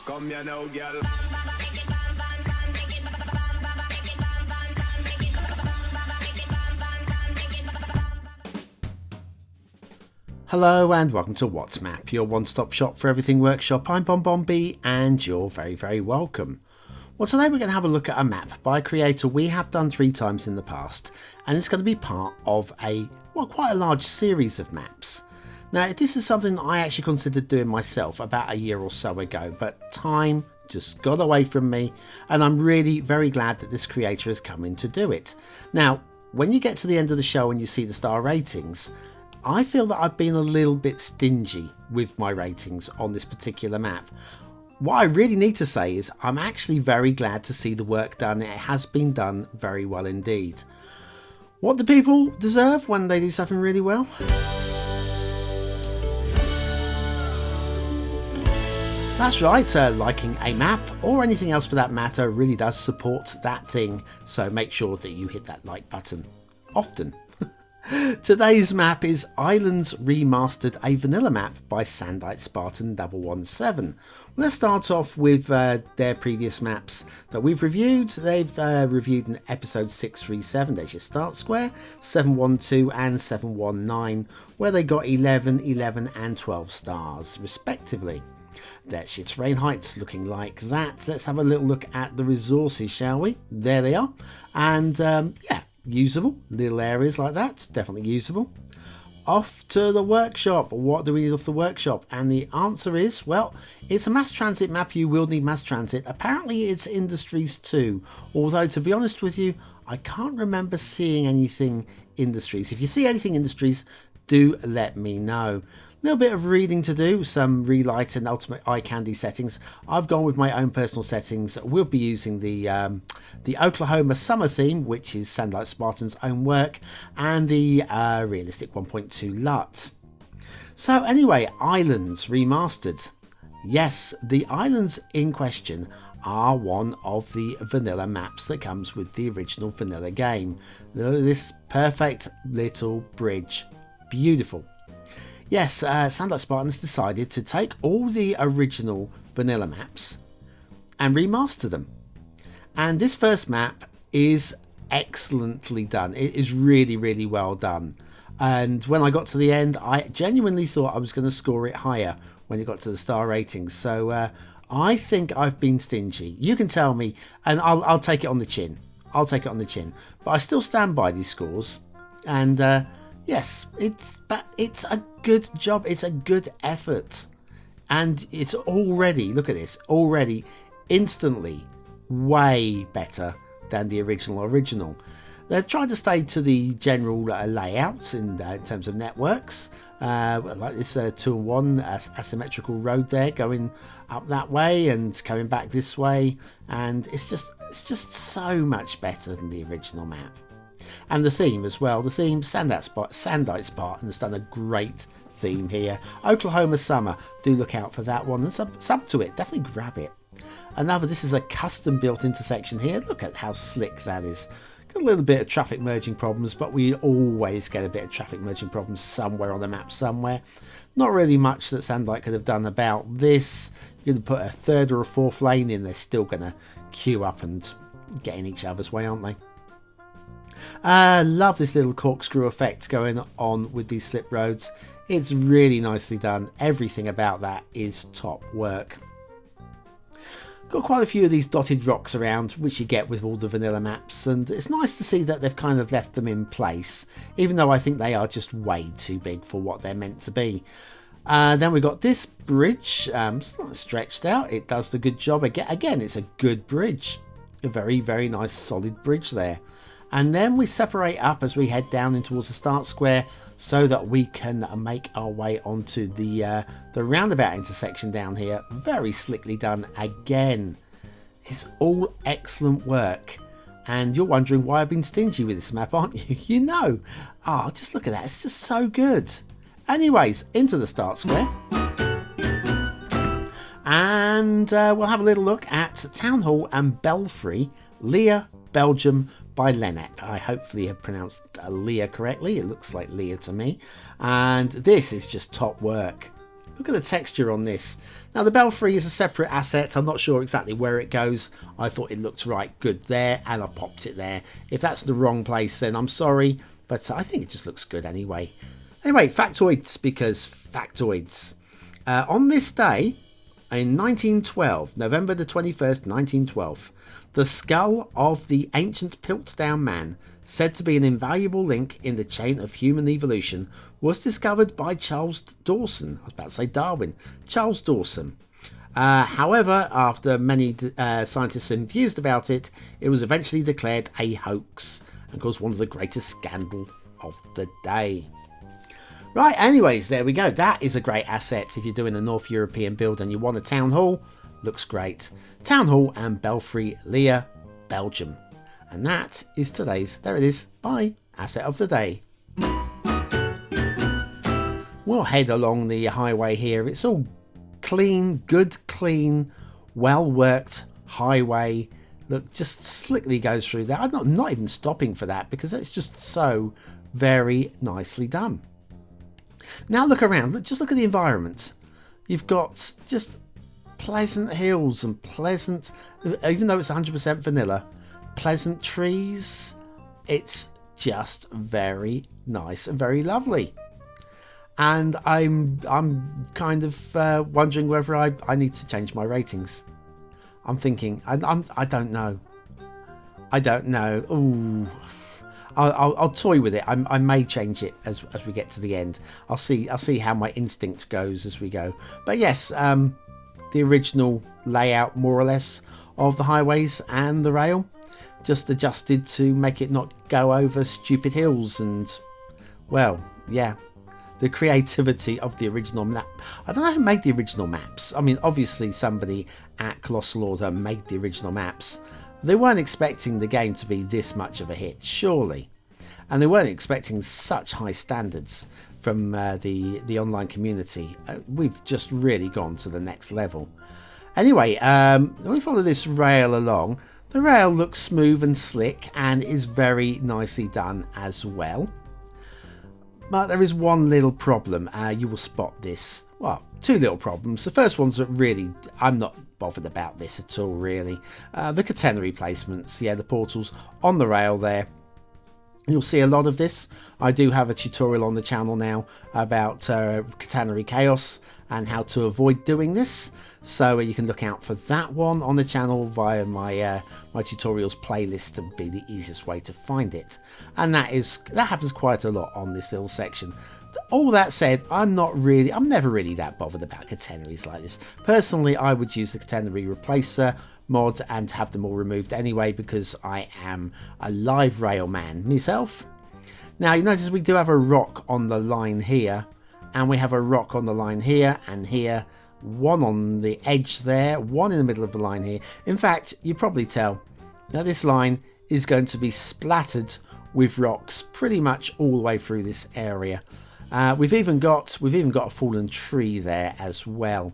Come here now, girl. Hello and welcome to What's Map, your one-stop shop for everything workshop. I'm BonBonB and you're very, very welcome. Well, today we're going to have a look at a map by a creator we have done 3 times in the past, and it's going to be part of quite a large series of maps. Now, this is something that I actually considered doing myself about a year or so ago, but time just got away from me, and I'm really very glad that this creator has come in to do it. Now, when you get to the end of the show and you see the star ratings, I feel that I've been a little bit stingy with my ratings on this particular map. What I really need to say is I'm actually very glad to see the work done. It has been done very well indeed. What do people deserve when they do something really well? That's right, liking a map or anything else for that matter really does support that thing, so make sure that you hit that like button often. Today's map is Islands Remastered, a vanilla map by Sandite Spartan 117. Let's start off with their previous maps that we've reviewed. They've reviewed in episode 637, there's your start square, 712 and 719, where they got 11, 11 and 12 stars respectively. That's your terrain heights looking like that. Let's have a little look at the resources, shall we? There they are. And yeah, usable. Little areas like that, definitely usable. Off to the workshop. What do we need off the workshop? And the answer is, well, it's a mass transit map. You will need mass transit. Apparently it's industries too. Although, to be honest with you, I can't remember seeing anything industries. If you see anything industries, do let me know. A little bit of reading to do, some relight and ultimate eye candy settings. I've gone with my own personal settings. We'll be using the Oklahoma summer theme, which is Sandite Spartan's own work, and the realistic 1.2 LUT. So anyway, Islands Remastered. Yes, the islands in question are one of the vanilla maps that comes with the original vanilla game. Look at this perfect little bridge. Beautiful. Yes, Sandite Spartans decided to take all the original vanilla maps and remaster them. And this first map is excellently done. It is really, really well done. And when I got to the end, I genuinely thought I was going to score it higher when it got to the star ratings. So I think I've been stingy. You can tell me, and I'll take it on the chin. I'll take it on the chin. But I still stand by these scores. And yes, it's a good job. It's a good effort. And it's already, look at this, already instantly way better than the original. They've tried to stay to the general layouts in terms of networks. Like this 2-in-1 asymmetrical road there going up that way and coming back this way. And it's just so much better than the original map. And the theme as well. The theme, Sandite Spartan has done a great theme here. Oklahoma Summer, do look out for that one and sub to it. Definitely grab it. This is a custom built intersection here. Look at how slick that is. Got a little bit of traffic merging problems, but we always get a bit of traffic merging problems somewhere on the map somewhere. Not really much that Sandite could have done about this. You're going to put a 3rd or a 4th lane in, they're still going to queue up and get in each other's way, aren't they? Love this little corkscrew effect going on with these slip roads. It's really nicely done. Everything about that is top work. Got quite a few of these dotted rocks around, which you get with all the vanilla maps, and it's nice to see that they've kind of left them in place, even though I think they are just way too big for what they're meant to be. Then we've got this bridge, slightly stretched out. It does the good job. Again, it's a good bridge. A very, very nice solid bridge there. And then we separate up as we head down in towards the start square so that we can make our way onto the roundabout intersection down here. Very slickly done again. It's all excellent work. And you're wondering why I've been stingy with this map, aren't you? You know. Oh, just look at that. It's just so good. Anyways, into the start square. And we'll have a little look at Town Hall and Belfry, Lier, Belgium, by Lennep. I hopefully have pronounced Lier correctly. It looks like Lier to me. And this is just top work. Look at the texture on this. Now the Belfry is a separate asset. I'm not sure exactly where it goes. I thought it looked right good there and I popped it there. If that's the wrong place, then I'm sorry, but I think it just looks good anyway. Anyway, factoids, because factoids. On this day in 1912, November the 21st, 1912, the skull of the ancient Piltdown man, said to be an invaluable link in the chain of human evolution, was discovered by Charles Dawson. I was about to say Darwin. Charles Dawson. However, after many scientists enthused about it, it was eventually declared a hoax and caused one of the greatest scandals of the day. Right, anyways, there we go. That is a great asset if you're doing a North European build and you want a town hall. Looks great. Town hall and Belfry, Lier, Belgium. And that is today's, there it is, bye, asset of the day. We'll head along the highway here. It's all clean, good, clean, well worked highway. Look, just slickly goes through there. I'm not even stopping for that because it's just so very nicely done. Now look around, just look at the environment. You've got just pleasant hills and pleasant, even though it's 100% vanilla, pleasant trees. It's just very nice and very lovely. And I'm kind of wondering whether I need to change my ratings. I'm thinking, I don't know. I don't know. Ooh. I'll toy with it. I may change it as we get to the end. I'll see how my instinct goes as we go. But yes, the original layout, more or less, of the highways and the rail, just adjusted to make it not go over stupid hills. And well, yeah, the creativity of the original map. I don't know who made the original maps. I mean, obviously somebody at Colossal Order made the original maps. They weren't expecting the game to be this much of a hit, surely. And they weren't expecting such high standards from the online community. We've just really gone to the next level. Anyway, let me follow this rail along. The rail looks smooth and slick and is very nicely done as well. But there is one little problem. You will spot this. Well, two little problems. The first one's that really, I'm not bothered about this at all, really. The catenary placements. Yeah, the portals on the rail there. You'll see a lot of this. I do have a tutorial on the channel now about catenary chaos and how to avoid doing this. So you can look out for that one on the channel via my my tutorials playlist to be the easiest way to find it. And that happens quite a lot on this little section. All that said, I'm never really that bothered about catenaries like this. Personally, I would use the catenary replacer mod and have them all removed anyway because I am a live rail man myself. Now you notice we do have a rock on the line here, and we have a rock on the line here and here, one on the edge there, one in the middle of the line here. In fact, you probably tell now this line is going to be splattered with rocks pretty much all the way through this area. We've even got a fallen tree there as well.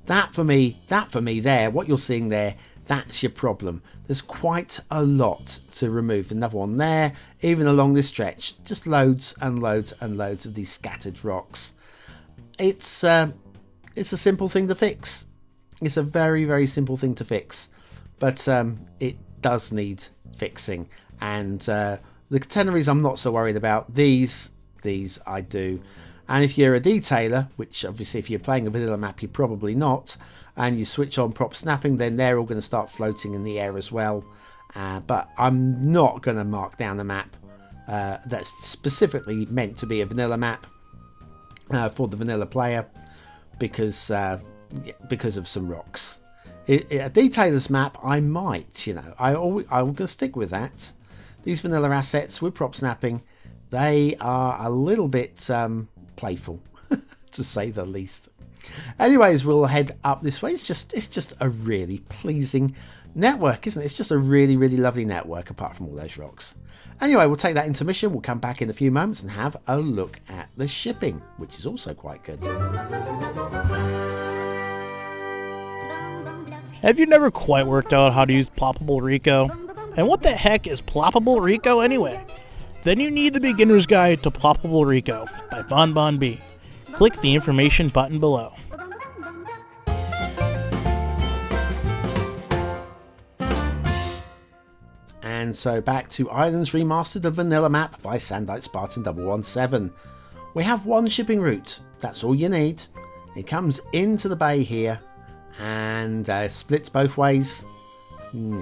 That for me there, what you're seeing there, that's your problem. There's quite a lot to remove. Another one there, even along this stretch, just loads and loads and loads of these scattered rocks. It's a simple thing to fix. It's a very, very simple thing to fix, but it does need fixing. And the catenaries I'm not so worried about. These I do. And if you're a detailer, which obviously if you're playing a vanilla map you're probably not, and you switch on prop snapping, then they're all going to start floating in the air as well. But I'm not going to mark down a map that's specifically meant to be a vanilla map for the vanilla player because of some rocks. A detailer's map I might, I'm going to stick with that. These vanilla assets with prop snapping, they are a little bit playful, to say the least. Anyways, we'll head up this way. It's just a really pleasing network, isn't it? It's just a really, really lovely network, apart from all those rocks. Anyway, we'll take that intermission. We'll come back in a few moments and have a look at the shipping, which is also quite good. Have you never quite worked out how to use Ploppable Rico? And what the heck is Ploppable Rico anyway? Then you need the Beginner's Guide to Ploppable Rico by BonBonB. Click the information button below. And so back to Islands Remastered, the vanilla map by Sandite Spartan 117. We have one shipping route. That's all you need. It comes into the bay here and splits both ways.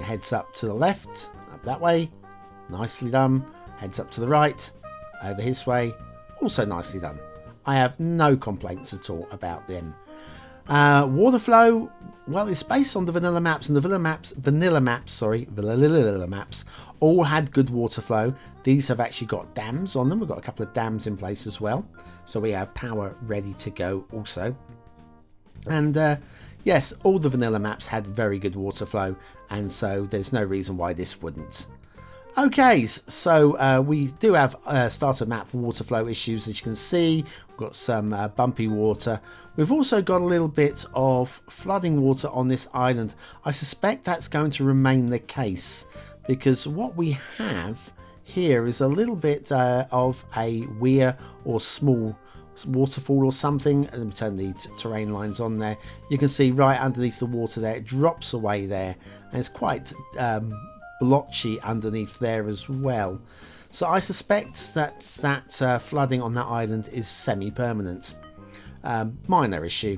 Heads up to the left, up that way. Nicely done. Heads up to the right, over this way. Also nicely done. I have no complaints at all about them. Water flow, well, it's based on the vanilla maps, and the vanilla maps all had good water flow. These have actually got dams on them. We've got a couple of dams in place as well, so we have power ready to go also. And yes, all the vanilla maps had very good water flow, and so there's no reason why this wouldn't. Okay, so we do have starter map water flow issues, as you can see. We've got some bumpy water. We've also got a little bit of flooding water on this island. I suspect that's going to remain the case, because what we have here is a little bit of a weir or small waterfall or something. And let me turn the terrain lines on there. You can see right underneath the water there, it drops away there, and it's quite blotchy underneath there as well. So I suspect that flooding on that island is semi-permanent. Minor issue.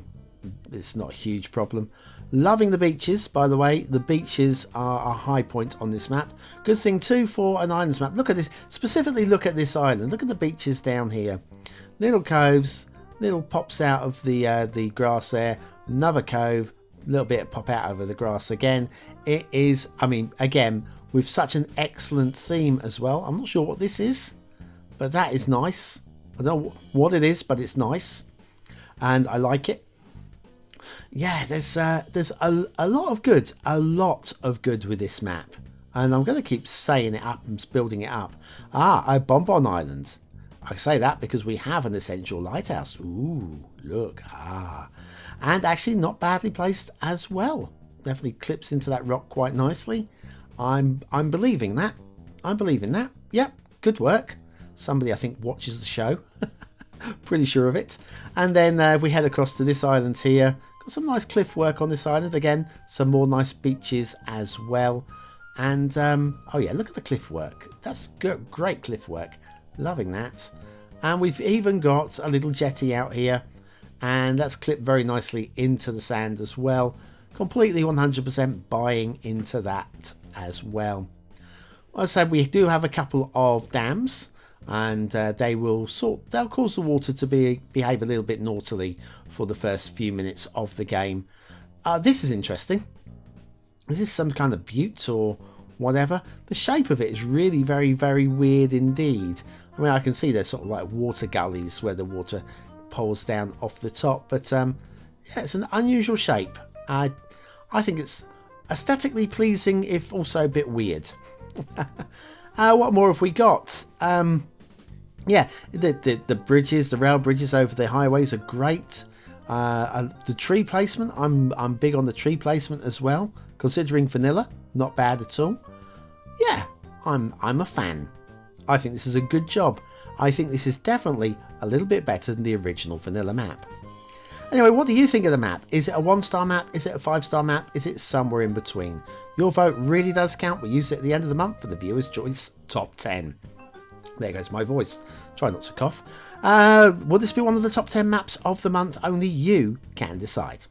It's not a huge problem. Loving the beaches, by the way. The beaches are a high point on this map. Good thing too for an islands map. Look at this. Specifically look at this island. Look at the beaches down here. Little coves. Little pops out of the grass there. Another cove. Little bit pop out over the grass again. It is, I mean, again, with such an excellent theme as well. I'm not sure what this is, but that is nice. I don't know what it is, but it's nice, and I like it. Yeah, there's a lot of good with this map, and I'm going to keep saying it up and building it up. A BonBonB Island. I say that because we have an essential lighthouse. Ooh, look, and actually not badly placed as well. Definitely clips into that rock quite nicely. I'm believing that. I'm believing that. Yep, good work. Somebody I think watches the show. Pretty sure of it. And then we head across to this island here. Got some nice cliff work on this island. Again, some more nice beaches as well. And oh yeah, look at the cliff work. That's good, great cliff work. Loving that. And we've even got a little jetty out here, and that's clipped very nicely into the sand as well. Completely 100% buying into that as well. Like I said, we do have a couple of dams, and they'll cause the water to behave a little bit naughtily for the first few minutes of the game. This is interesting. Is this some kind of butte or whatever? The shape of it is really very, very weird indeed. I mean, I can see there's sort of like water gullies where the water pours down off the top, but yeah, it's an unusual shape. I think it's aesthetically pleasing, if also a bit weird. What more have we got? Yeah, the bridges, the rail bridges over the highways are great. The tree placement, I'm big on the tree placement as well. Considering vanilla, not bad at all. Yeah, I'm a fan. I think this is a good job. I think this is definitely a little bit better than the original vanilla map. Anyway, what do you think of the map? Is it a 1-star map? Is it a 5-star map? Is it somewhere in between? Your vote really does count. We use it at the end of the month for the Viewers' Choice Top 10. There goes my voice. Try not to cough. Will this be one of the top 10 maps of the month? Only you can decide.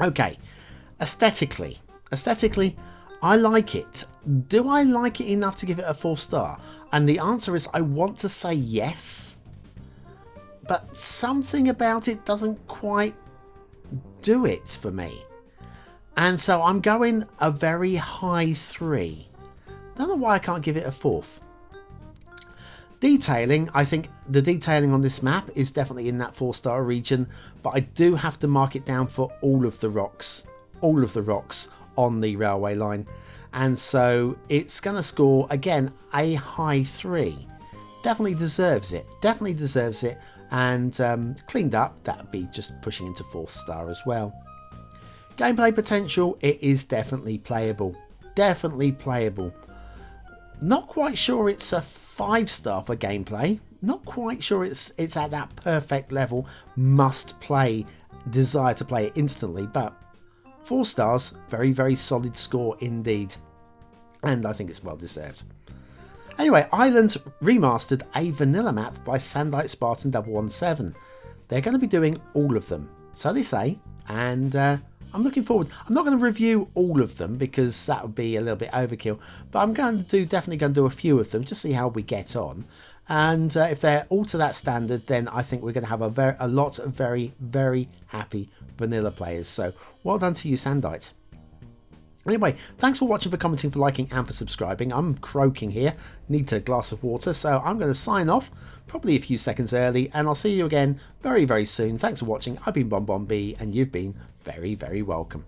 Okay, aesthetically, I like it. Do I like it enough to give it a 4-star? And the answer is I want to say yes, but something about it doesn't quite do it for me. And so I'm going a very high 3. Don't know why I can't give it a 4th. Detailing, I think the detailing on this map is definitely in that 4-star region, but I do have to mark it down for all of the rocks on the railway line, and so it's going to score again a high 3. Definitely deserves it, and cleaned up, that would be just pushing into 4th star as well. Gameplay potential, it is definitely playable. Not quite sure it's a 5-star for gameplay. Not quite sure it's at that perfect level, must play, desire to play it instantly, but 4 stars, very, very solid score indeed. and I think it's well deserved. Anyway, Islands Remastered, a vanilla map by Sandite Spartan 117. They're going to be doing all of them, so they say, and I'm looking forward. I'm not going to review all of them because that would be a little bit overkill, but I'm definitely going to do a few of them, just see how we get on. And if they're all to that standard, then I think we're going to have a lot of very, very happy vanilla players. So well done to you, Sandite. Anyway, thanks for watching, for commenting, for liking, and for subscribing. I'm croaking here, need a glass of water, so I'm going to sign off, probably a few seconds early, and I'll see you again very, very soon. Thanks for watching. I've been BonBonB, and you've been very, very welcome.